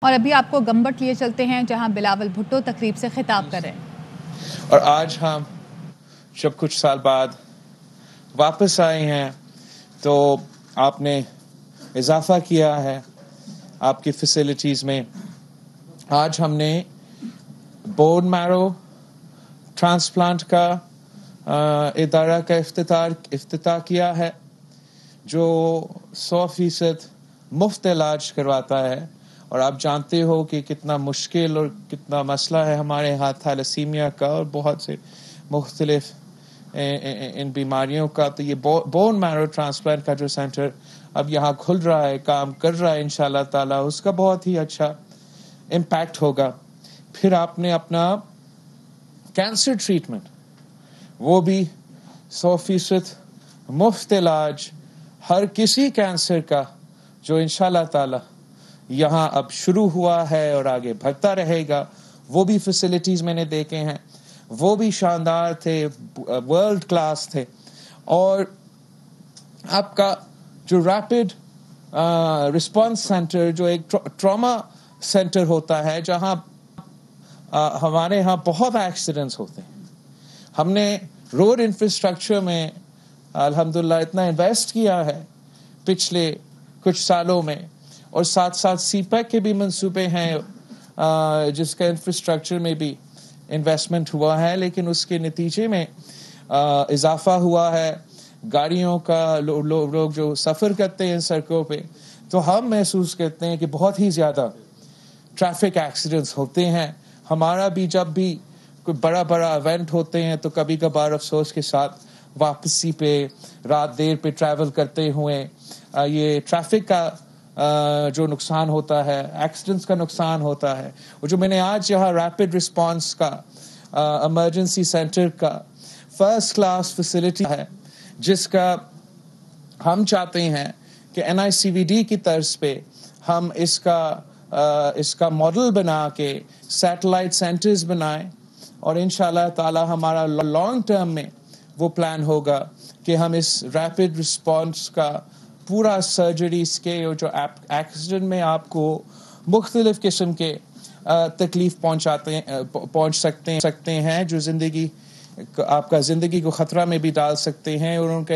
اور ابھی آپ کو گمبٹ لیے چلتے ہیں جہاں بلاول بھٹو تقریب سے خطاب کر رہے ہیں. اور آج ہم جب کچھ سال بعد واپس آئے ہیں تو آپ نے اضافہ کیا ہے آپ کی فیسلٹیز میں. آج ہم نے بون میرو ٹرانسپلانٹ کا ادارہ کا افتتاح کیا ہے جو 100% مفت علاج کرواتا ہے. اور آپ جانتے ہو کہ کتنا مشکل اور کتنا مسئلہ ہے ہمارے یہاں تھیلیسیمیا کا اور بہت سے مختلف ان بیماریوں کا. تو یہ بون میرو ٹرانسپلانٹ کا جو سینٹر اب یہاں کھل رہا ہے، کام کر رہا ہے انشاءاللہ تعالی، اس کا بہت ہی اچھا امپیکٹ ہوگا. پھر آپ نے اپنا کینسر ٹریٹمنٹ وہ بھی 100% مفت علاج ہر کسی کینسر کا جو انشاءاللہ تعالی یہاں اب شروع ہوا ہے اور آگے بڑھتا رہے گا. وہ بھی فیسلٹیز میں نے دیکھے ہیں، وہ بھی شاندار تھے، ورلڈ کلاس تھے. اور آپ کا جو ریپڈ رسپانس سینٹر جو ایک ٹراما سینٹر ہوتا ہے جہاں ہمارے ہاں بہت ایکسیڈنٹس ہوتے ہیں. ہم نے روڈ انفراسٹرکچر میں الحمدللہ اتنا انویسٹ کیا ہے پچھلے کچھ سالوں میں، اور ساتھ ساتھ سی پیک کے بھی منصوبے ہیں جس کا انفراسٹرکچر میں بھی انویسٹمنٹ ہوا ہے، لیکن اس کے نتیجے میں اضافہ ہوا ہے گاڑیوں کا. لوگ جو سفر کرتے ہیں سڑکوں پہ تو ہم محسوس کرتے ہیں کہ بہت ہی زیادہ ٹریفک ایکسیڈنٹس ہوتے ہیں. ہمارا بھی جب بھی کوئی بڑا ایونٹ ہوتے ہیں تو کبھی کبھار افسوس کے ساتھ واپسی پہ رات دیر پہ ٹریول کرتے ہوئے یہ ٹریفک کا جو نقصان ہوتا ہے، ایکسیڈنٹس کا نقصان ہوتا ہے. اور جو میں نے آج یہاں ریپڈ رسپانس کا ایمرجنسی سینٹر کا فرسٹ کلاس فیسلٹی ہے جس کا ہم چاہتے ہیں کہ NICVD کی طرز پہ ہم اس کا ماڈل بنا کے سیٹلائٹ سینٹرز بنائیں. اور انشاءاللہ تعالی ہمارا لانگ ٹرم میں وہ پلان ہوگا کہ ہم اس ریپڈ رسپانس کا پورا سرجریز کے جو ایکسیڈنٹ میں آپ کو مختلف قسم کے تکلیف پہنچ سکتے ہیں جو آپ کا زندگی کو خطرہ میں بھی ڈال سکتے ہیں، اور ان کا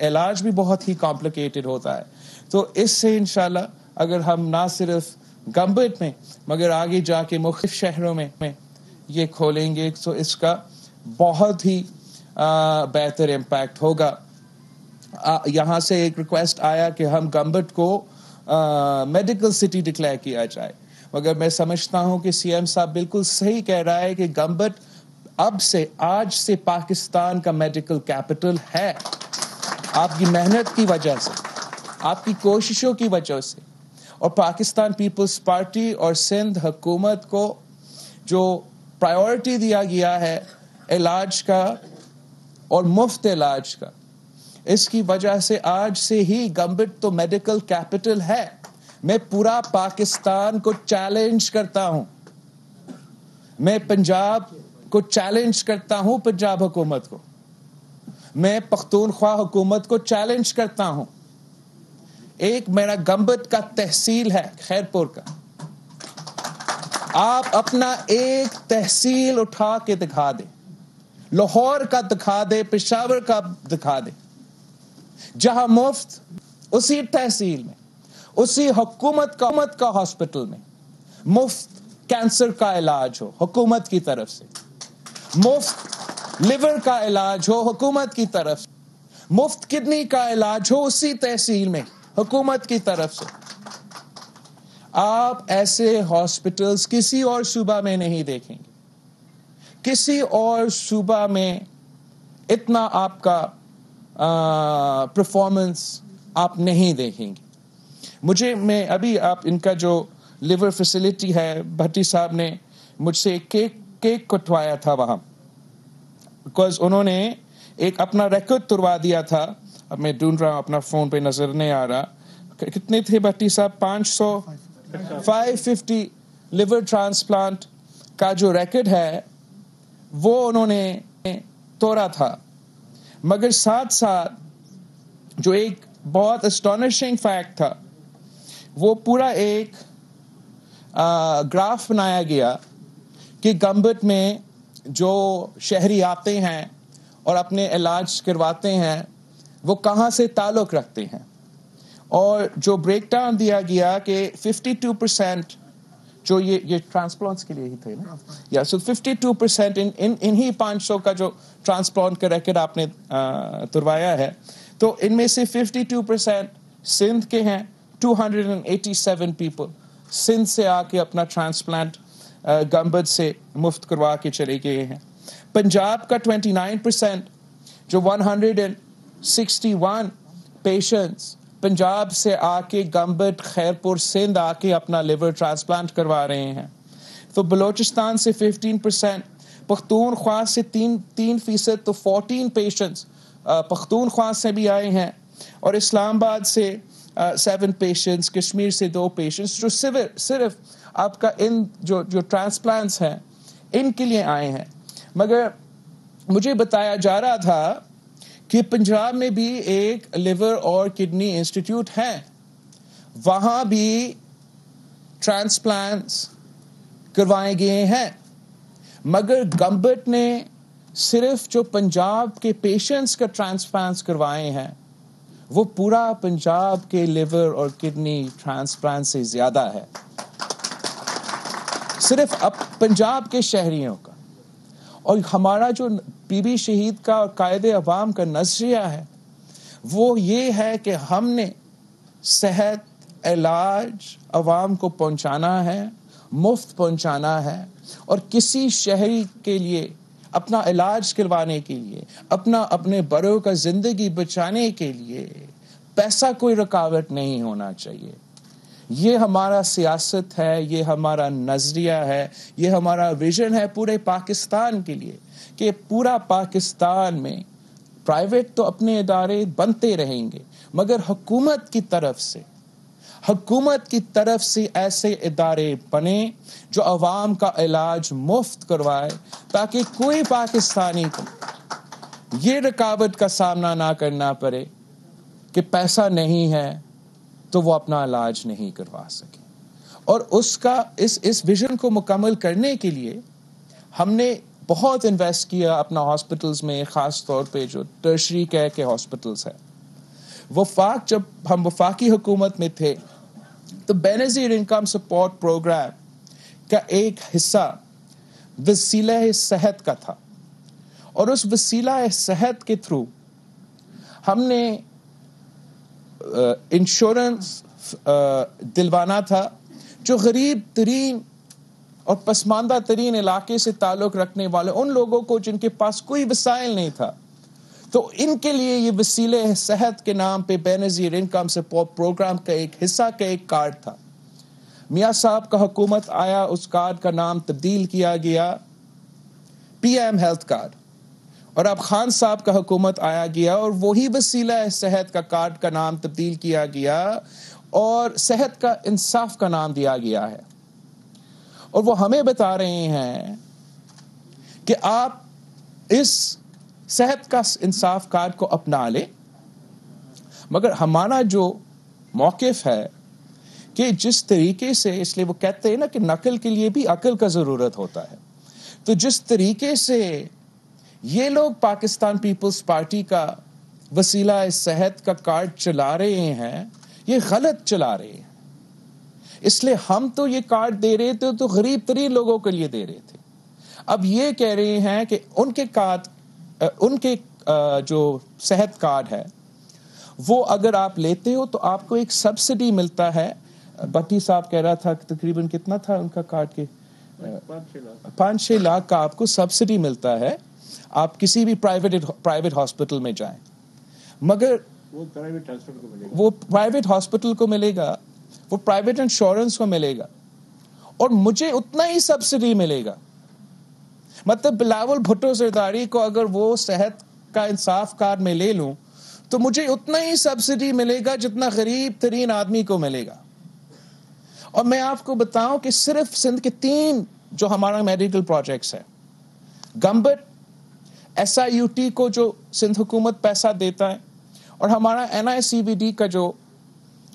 علاج بھی بہت ہی کمپلیکیٹڈ ہوتا ہے. تو اس سے انشاءاللہ اگر ہم نہ صرف گمبٹ میں مگر آگے جا کے مختلف شہروں میں یہ کھولیں گے تو اس کا بہت ہی بہتر امپیکٹ ہوگا. یہاں سے ایک ریکویسٹ آیا کہ ہم گمبٹ کو میڈیکل سٹی ڈکلیئر کیا جائے، مگر میں سمجھتا ہوں کہ CM صاحب بالکل صحیح کہہ رہا ہے کہ گمبٹ آج سے پاکستان کا میڈیکل کیپٹل ہے. آپ کی محنت کی وجہ سے، آپ کی کوششوں کی وجہ سے، اور پاکستان پیپلز پارٹی اور سندھ حکومت کو جو پرائیورٹی دیا گیا ہے علاج کا اور مفت علاج کا، اس کی وجہ سے آج سے ہی گمبٹ تو میڈیکل کیپٹل ہے. میں پورا پاکستان کو چیلنج کرتا ہوں، میں پنجاب کو چیلنج کرتا ہوں، پنجاب حکومت کو، میں پختونخوا حکومت کو چیلنج کرتا ہوں. ایک میرا گمبٹ کا تحصیل ہے خیرپور کا، آپ اپنا ایک تحصیل اٹھا کے دکھا دیں، لاہور کا دکھا دے، پشاور کا دکھا دے، جہاں مفت اسی تحصیل میں اسی حکومت کا ہاسپٹل میں مفت کینسر کا علاج ہو حکومت کی طرف سے، مفت لیور کا علاج ہو حکومت کی طرف سے، مفت کڈنی کا علاج ہو اسی تحصیل میں حکومت کی طرف سے. آپ ایسے ہاسپٹلز کسی اور صوبہ میں نہیں دیکھیں گے، کسی اور صوبہ میں اتنا آپ کا پرفارمنس آپ نہیں دیکھیں گے. میں ابھی آپ ان کا جو لیور فیسلٹی ہے، بھٹی صاحب نے مجھ سے کیک کٹوایا تھا وہاں، بیکاز انہوں نے ایک اپنا ریکارڈ توڑوا دیا تھا. اب میں ڈھونڈ رہا ہوں، اپنا فون پہ نظر نہیں آ رہا، کتنے تھے بھٹی صاحب؟ 550 لیور ٹرانسپلانٹ کا جو ریکارڈ ہے وہ انہوں نے توڑا تھا. مگر ساتھ ساتھ جو ایک بہت اسٹانشنگ فیکٹ تھا، وہ پورا ایک گراف بنایا گیا کہ گمبٹ میں جو شہری آتے ہیں اور اپنے علاج کرواتے ہیں وہ کہاں سے تعلق رکھتے ہیں, اور جو بریک ڈاؤن دیا گیا کہ 52% جو یہ ٹرانسپلانٹس کے لیے ہی تھے نا, یا سو 52% انہی 500 کا جو ٹرانسپلانٹ کا ریکارڈ آپ نے تروایا ہے, تو ان میں سے 52% سندھ کے ہیں. 287 پیپل سندھ سے آ کے اپنا ٹرانسپلانٹ گمبد سے مفت کروا کے چلے گئے ہیں. پنجاب کا 29% جو 161 پیشنٹس پنجاب سے آ کے گمبد خیرپور سندھ آ کے اپنا لیور ٹرانسپلانٹ کروا رہے ہیں. تو بلوچستان سے 15%, پختونخوا سے 3%, تو 14 پیشنٹس پختونخوا سے بھی آئے ہیں, اور اسلام آباد سے 7 پیشنٹس, کشمیر سے 2 پیشنٹس, جو صرف آپ کا ان جو ٹرانسپلانٹس ہیں ان کے لیے آئے ہیں. مگر مجھے بتایا جا رہا تھا کہ پنجاب میں بھی ایک لیور اور کڈنی انسٹیٹیوٹ ہے, وہاں بھی ٹرانسپلانٹس کروائے گئے ہیں, مگر گمبٹ نے صرف جو پنجاب کے پیشنٹس کا ٹرانسپلانٹس کروائے ہیں وہ پورا پنجاب کے لیور اور کڈنی ٹرانسپلانٹ سے زیادہ ہے, صرف اب پنجاب کے شہریوں کا. اور ہمارا جو بی بی شہید کا اور قائد عوام کا نظریہ ہے وہ یہ ہے کہ ہم نے صحت علاج عوام کو پہنچانا ہے, مفت پہنچانا ہے, اور کسی شہری کے لیے اپنا علاج کروانے کے لیے, اپنے بڑوں کا زندگی بچانے کے لیے پیسہ کوئی رکاوٹ نہیں ہونا چاہیے. یہ ہمارا سیاست ہے, یہ ہمارا نظریہ ہے, یہ ہمارا ویژن ہے پورے پاکستان کے لیے کہ پورا پاکستان میں پرائیویٹ تو اپنے ادارے بنتے رہیں گے, مگر حکومت کی طرف سے ایسے ادارے بنے جو عوام کا علاج مفت کروائے, تاکہ کوئی پاکستانی کو یہ رکاوٹ کا سامنا نہ کرنا پڑے کہ پیسہ نہیں ہے تو وہ اپنا علاج نہیں کروا سکے. اور اس ویژن کو مکمل کرنے کے لیے ہم نے بہت انویسٹ کیا اپنا ہاسپٹلز میں, خاص طور پہ جو ٹرشری کیئر کے ہاسپٹلز ہیں. جب ہم وفاقی حکومت میں تھے تو بینظیر انکم سپورٹ پروگرام کا ایک حصہ وسیلہ صحت کا تھا, اور اس وسیلہ صحت کے تھرو ہم نے انشورنس دلوانا تھا جو غریب ترین اور پسماندہ ترین علاقے سے تعلق رکھنے والے ان لوگوں کو جن کے پاس کوئی وسائل نہیں تھا, تو ان کے لیے یہ وسیلہ صحت کے نام پہ بینظیر انکم سپورٹ پروگرام کا ایک حصہ کا ایک کارڈ تھا. میاں صاحب کا حکومت آیا, اس کارڈ کا نام تبدیل کیا گیا پی ایم ہیلتھ کارڈ, اور اب خان صاحب کا حکومت آیا گیا اور وہی وسیلہ صحت کا کارڈ کا نام تبدیل کیا گیا اور صحت کا انصاف کا نام دیا گیا ہے. اور وہ ہمیں بتا رہے ہیں کہ آپ اس صحت کا انصاف کارڈ کو اپنا لیں, مگر ہمارا جو موقف ہے کہ جس طریقے سے, اس لیے وہ کہتے ہیں نا کہ نقل کے لیے بھی عقل کا ضرورت ہوتا ہے, تو جس طریقے سے یہ لوگ پاکستان پیپلز پارٹی کا وسیلہ صحت کا کارڈ چلا رہے ہیں یہ غلط چلا رہے ہیں. اس لیے ہم تو یہ کارڈ دے رہے تھے تو غریب ترین لوگوں کے لیے دے رہے تھے. اب یہ کہہ رہے ہیں کہ ان کے جو صحت کارڈ ہے وہ اگر آپ لیتے ہو تو آپ کو ایک سبسڈی ملتا ہے. بٹی صاحب کہہ رہا تھا کہ تقریباً کتنا تھا ان کا کارڈ کے 5-6 لاکھ کا آپ کو سبسڈی ملتا ہے, آپ کسی بھی پرائیویٹ ہاسپٹل میں جائیں, مگر وہ پرائیویٹ ہاسپٹل کو ملے گا, وہ پرائیویٹ انشورنس کو ملے گا, اور مجھے اتنا ہی سبسڈی ملے گا. مطلب بلاول بھٹو زرداری کو اگر وہ صحت کا انصاف کارڈ میں لے لوں تو مجھے اتنا ہی سبسڈی ملے گا جتنا غریب ترین آدمی کو ملے گا. اور میں آپ کو بتاؤں کہ صرف سندھ کے 3 جو ہمارا میڈیکل پروجیکٹس ہیں, Gambat, S I U T کو جو سندھ حکومت پیسہ دیتا ہے, اور ہمارا این آئی سی وی ڈی کا جو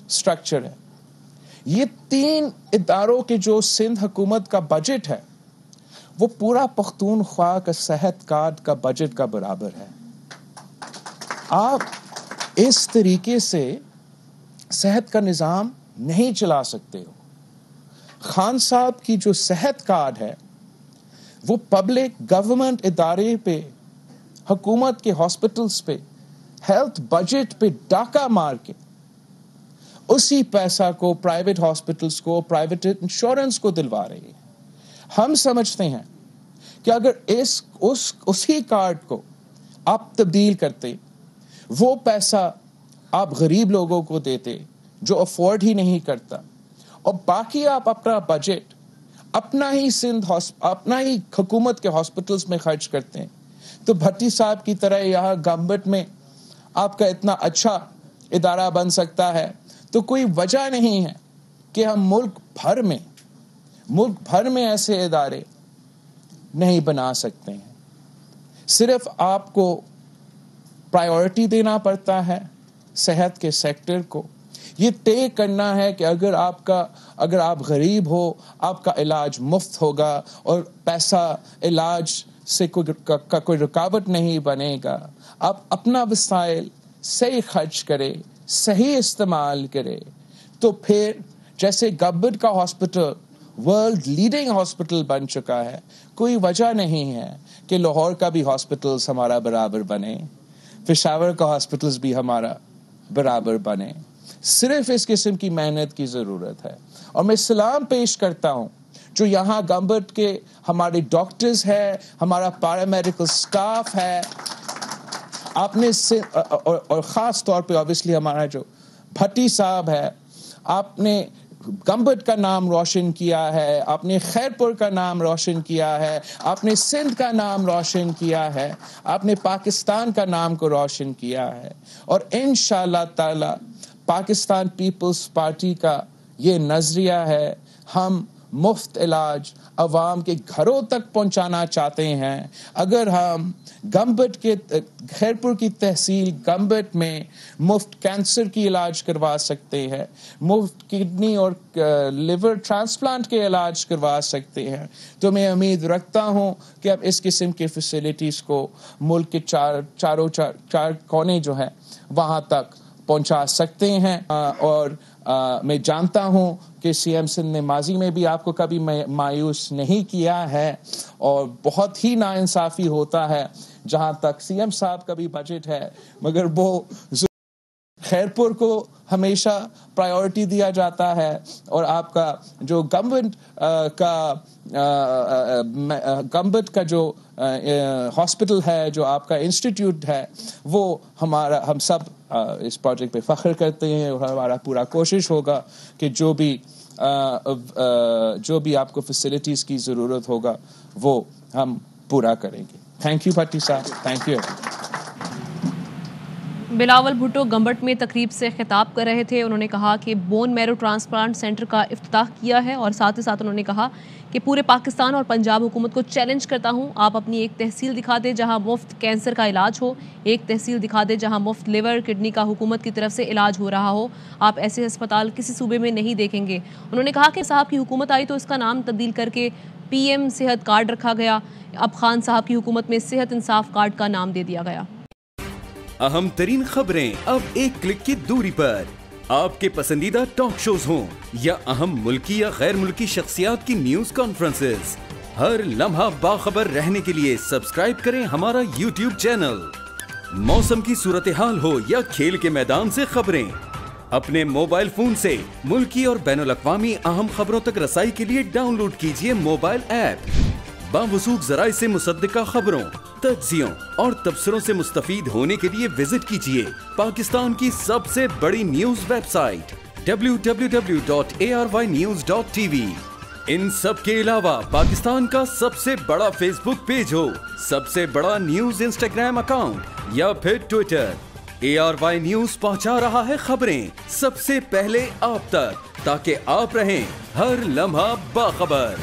اسٹرکچر ہے, یہ 3 اداروں کے جو سندھ حکومت کا بجٹ ہے وہ پورا پختونخوا کا صحت کارڈ کا بجٹ کا برابر ہے. آپ اس طریقے سے صحت کا نظام نہیں چلا سکتے ہو. خان صاحب کی جو صحت کارڈ ہے وہ پبلک گورنمنٹ ادارے پہ، حکومت کے ہاسپٹلز پہ، ہیلتھ بجٹ پہ ڈاکہ مار کے اسی پیسہ کو پرائیویٹ ہاسپٹلز کو، پرائیویٹ انشورنس کو دلوا رہی ہے. ہم سمجھتے ہیں کہ اگر اسی کارڈ کو آپ تبدیل کرتے، وہ پیسہ آپ غریب لوگوں کو دیتے جو افورڈ ہی نہیں کرتا، اور باقی آپ اپنا بجٹ اپنا ہی حکومت کے ہاسپٹلز میں خرچ کرتے ہیں، تو بھٹی صاحب کی طرح یہاں گورنمنٹ میں آپ کا اتنا اچھا ادارہ بن سکتا ہے. تو کوئی وجہ نہیں ہے کہ ہم ملک بھر میں ایسے ادارے نہیں بنا سکتے ہیں. صرف آپ کو پرائیورٹی دینا پڑتا ہے صحت کے سیکٹر کو. یہ طے کرنا ہے کہ اگر آپ غریب ہو آپ کا علاج مفت ہوگا اور پیسہ علاج سے کوئی رکاوٹ نہیں بنے گا. آپ اپنا وسائل صحیح خرچ کرے، صحیح استعمال کرے، تو پھر جیسے گورنمنٹ کا ہاسپٹل ورلڈ لیڈنگ ہاسپٹل بن چکا ہے، کوئی وجہ نہیں ہے کہ لاہور کا بھی ہاسپٹلز ہمارا برابر بنے، پشاور کا ہاسپٹلز بھی ہمارا برابر بنے. صرف اس قسم کی محنت کی ضرورت ہے. اور میں سلام پیش کرتا ہوں جو یہاں گورنمنٹ کے ہمارے ڈاکٹرز ہے، ہمارا پیرامیڈیکل سٹاف ہے. آپ نے اور خاص طور پہ obviously ہمارا جو بھٹی صاحب ہے، آپ نے گورنمنٹ کا نام روشن کیا ہے، آپ نے خیرپور کا نام روشن کیا ہے، آپ نے سندھ کا نام روشن کیا ہے، آپ نے پاکستان کا نام کو روشن کیا ہے. اور انشاءاللہ تعالی پاکستان پیپلز پارٹی کا یہ نظریہ ہے، ہم مفت علاج عوام کے گھروں تک پہنچانا چاہتے ہیں. اگر ہم گورنمنٹ کے خیرپور کی تحصیل گورنمنٹ میں مفت کینسر کی علاج کروا سکتے ہیں، مفت کڈنی اور لیور ٹرانسپلانٹ کے علاج کروا سکتے ہیں، تو میں امید رکھتا ہوں کہ اب اس قسم کی فیسلٹیز کو ملک کے چار کونے جو ہیں وہاں تک پہنچا سکتے ہیں. اور میں جانتا ہوں کہ سی ایم سندھ نے ماضی میں بھی آپ کو کبھی مایوس نہیں کیا ہے، اور بہت ہی ناانصافی ہوتا ہے جہاں تک سی ایم صاحب کا بھی بجٹ ہے مگر وہ خیرپور کو ہمیشہ پرائیورٹی دیا جاتا ہے، اور آپ کا جو گورنمنٹ کا جو ہاسپٹل ہے، جو آپ کا انسٹیٹیوٹ ہے، وہ ہم سب اس پروجیکٹ پہ فخر کرتے ہیں، اور ہمارا پورا کوشش ہوگا کہ جو بھی آپ کو فیسلٹیز کی ضرورت ہوگا وہ ہم پورا کریں گے. تھینک یو بھٹی صاحب، تھینک یو. بلاول بھٹو گمبٹ میں تقریب سے خطاب کر رہے تھے. انہوں نے کہا کہ بون میرو ٹرانسپلانٹ سینٹر کا افتتاح کیا ہے، اور ساتھ ہی ساتھ انہوں نے کہا کہ پورے پاکستان اور پنجاب حکومت کو چیلنج کرتا ہوں، آپ اپنی ایک تحصیل دکھا دیں جہاں مفت کینسر کا علاج ہو، ایک تحصیل دکھا دیں جہاں مفت لیور کڈنی کا حکومت کی طرف سے علاج ہو رہا ہو. آپ ایسے ہسپتال کسی صوبے میں نہیں دیکھیں گے. انہوں نے کہا کہ صاحب کی حکومت آئی تو اس کا نام تبدیل کر کے پی ایم صحت کارڈ رکھا گیا، اب خان صاحب کی حکومت میں صحت انصاف کارڈ کا نام دے دیا گیا. اہم ترین خبریں اب ایک کلک کی دوری پر. آپ کے پسندیدہ ٹاک شوز ہوں یا اہم ملکی یا غیر ملکی شخصیات کی نیوز کانفرنسز، ہر لمحہ باخبر رہنے کے لیے سبسکرائب کریں ہمارا یوٹیوب چینل. موسم کی صورتحال ہو یا کھیل کے میدان سے خبریں، اپنے موبائل فون سے ملکی اور بین الاقوامی اہم خبروں تک رسائی کے لیے ڈاؤن لوڈ کیجیے موبائل ایپ. باوثوق ذرائع سے مصدقہ خبروں، تجزیوں اور تبصروں سے مستفید ہونے کے لیے وزٹ کیجیے پاکستان کی سب سے بڑی نیوز ویب سائٹ www.arYnews.tv. ان سب کے علاوہ پاکستان کا سب سے بڑا فیس بک پیج ہو، سب سے بڑا نیوز انسٹاگرام اکاؤنٹ یا پھر ٹویٹر، ARY نیوز پہنچا رہا ہے خبریں سب سے پہلے آپ تک، تاکہ آپ رہیں ہر لمحہ باخبر.